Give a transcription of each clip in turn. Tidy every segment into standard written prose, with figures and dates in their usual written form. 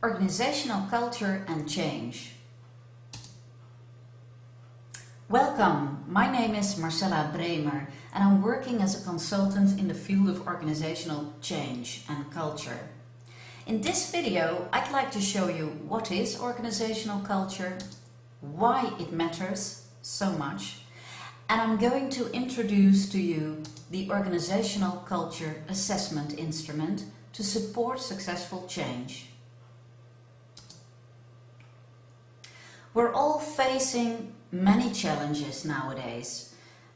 Organizational culture and change. Welcome, my name is Marcella Bremer and I'm working as a consultant in the field of organizational change and culture. In this video, I'd like to show you what is organizational culture, why it matters so much, and I'm going to introduce to you the Organizational Culture Assessment Instrument to support successful change. We're all facing many challenges nowadays.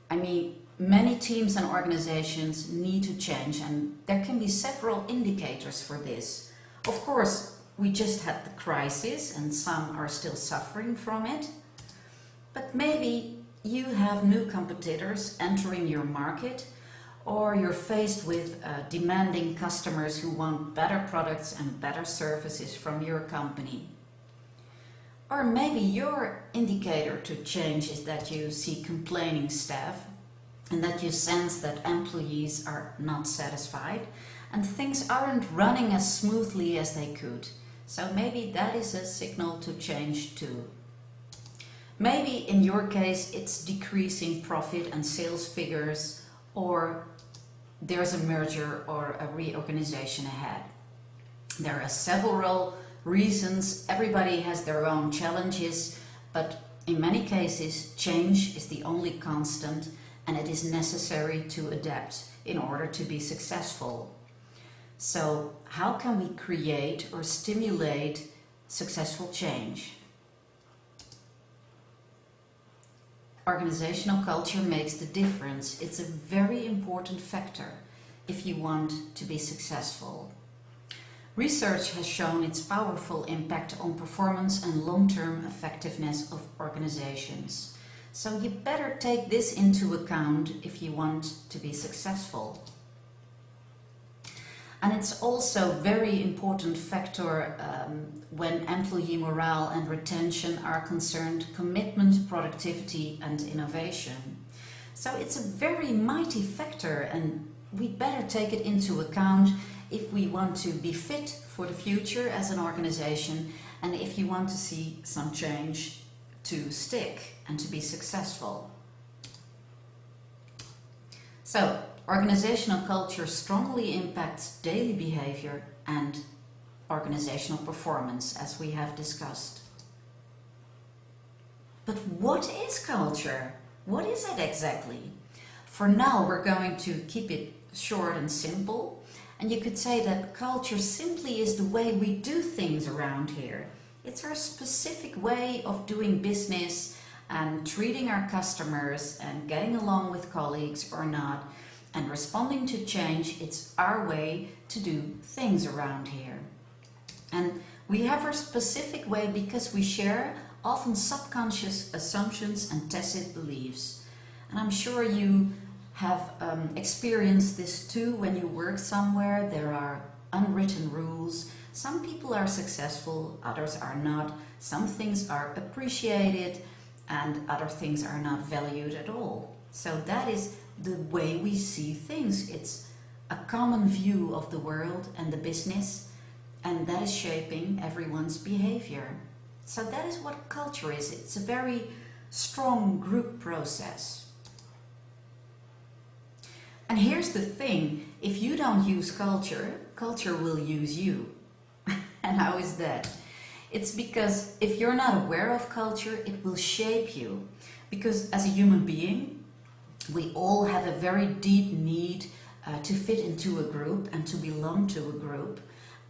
I mean, many teams and organizations need to change, and there can be several indicators for this. Of course, we just had the crisis and some are still suffering from it. But maybe you have new competitors entering your market, or you're faced with demanding customers who want better products and better services from your company. Or maybe your indicator to change is that you see complaining staff and that you sense that employees are not satisfied and things aren't running as smoothly as they could. So maybe that is a signal to change too. Maybe in your case it's decreasing profit and sales figures, or there's a merger or a reorganization ahead. There are several reasons, everybody has their own challenges, but in many cases change is the only constant and it is necessary to adapt in order to be successful. So how can we create or stimulate successful change? Organizational culture makes the difference. It's a very important factor if you want to be successful. Research has shown its powerful impact on performance and long-term effectiveness of organizations. So you better take this into account if you want to be successful. And it's also a very important factor when employee morale and retention are concerned, commitment, productivity and innovation. So it's a very mighty factor and we better take it into account if we want to be fit for the future as an organization and if you want to see some change to stick and to be successful. So, organizational culture strongly impacts daily behavior and organizational performance, as we have discussed. But what is culture? What is it exactly? For now, we're going to keep it short and simple. And you could say that culture simply is the way we do things around here. It's our specific way of doing business and treating our customers and getting along with colleagues or not and responding to change. It's our way to do things around here. And we have our specific way because we share often subconscious assumptions and tacit beliefs. And I'm sure you have experienced this too when you work somewhere. There are unwritten rules. Some people are successful, others are not. Some things are appreciated and other things are not valued at all. So that is the way we see things. It's a common view of the world and the business, and that is shaping everyone's behavior. So that is what culture is. It's a very strong group process. And here's the thing, if you don't use culture, culture will use you. And how is that? It's because if you're not aware of culture, it will shape you. Because as a human being, we all have a very deep need to fit into a group and to belong to a group.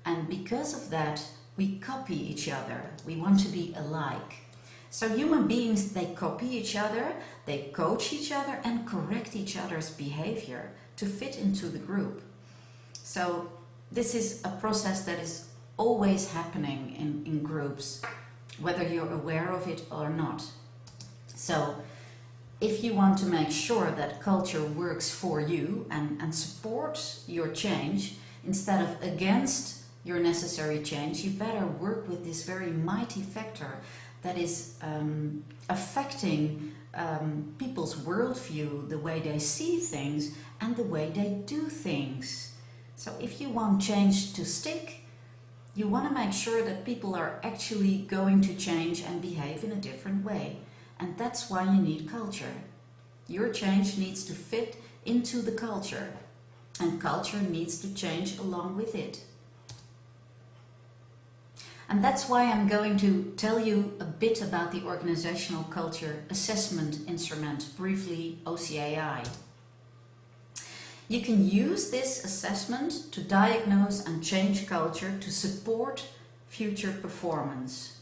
And because of that, we copy each other. We want to be alike. So human beings, they copy each other, they coach each other and correct each other's behavior to fit into the group. So this is a process that is always happening in groups, whether you're aware of it or not. So if you want to make sure that culture works for you and supports your change instead of against your necessary change, you better work with this very mighty factor that is affecting people's worldview, the way they see things and the way they do things. So if you want change to stick, You want to make sure that people are actually going to change and behave in a different way. And that's why you need culture. Your change needs to fit into the culture, and culture needs to change along with it. And that's why I'm going to tell you a bit about the Organizational Culture Assessment Instrument, briefly OCAI. You can use this assessment to diagnose and change culture to support future performance.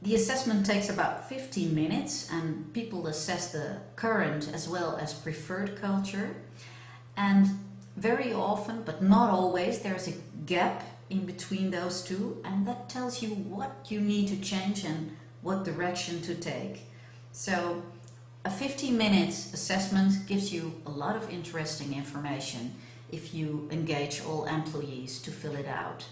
The assessment takes about 15 minutes and people assess the current as well as preferred culture. And very often, but not always, there's a gap in between those two, and that tells you what you need to change and what direction to take. So a 15-minute assessment gives you a lot of interesting information if you engage all employees to fill it out.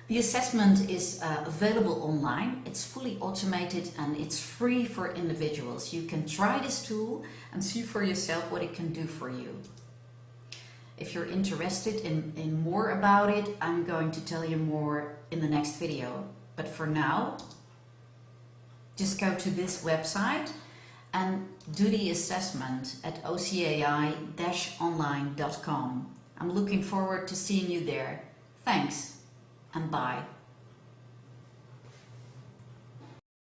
The assessment is available online, it's fully automated and it's free for individuals. You can try this tool and see for yourself what it can do for you. If you're interested in more about it, I'm going to tell you more in the next video. But for now, just go to this website and do the assessment at ocai-online.com. I'm looking forward to seeing you there. Thanks and bye.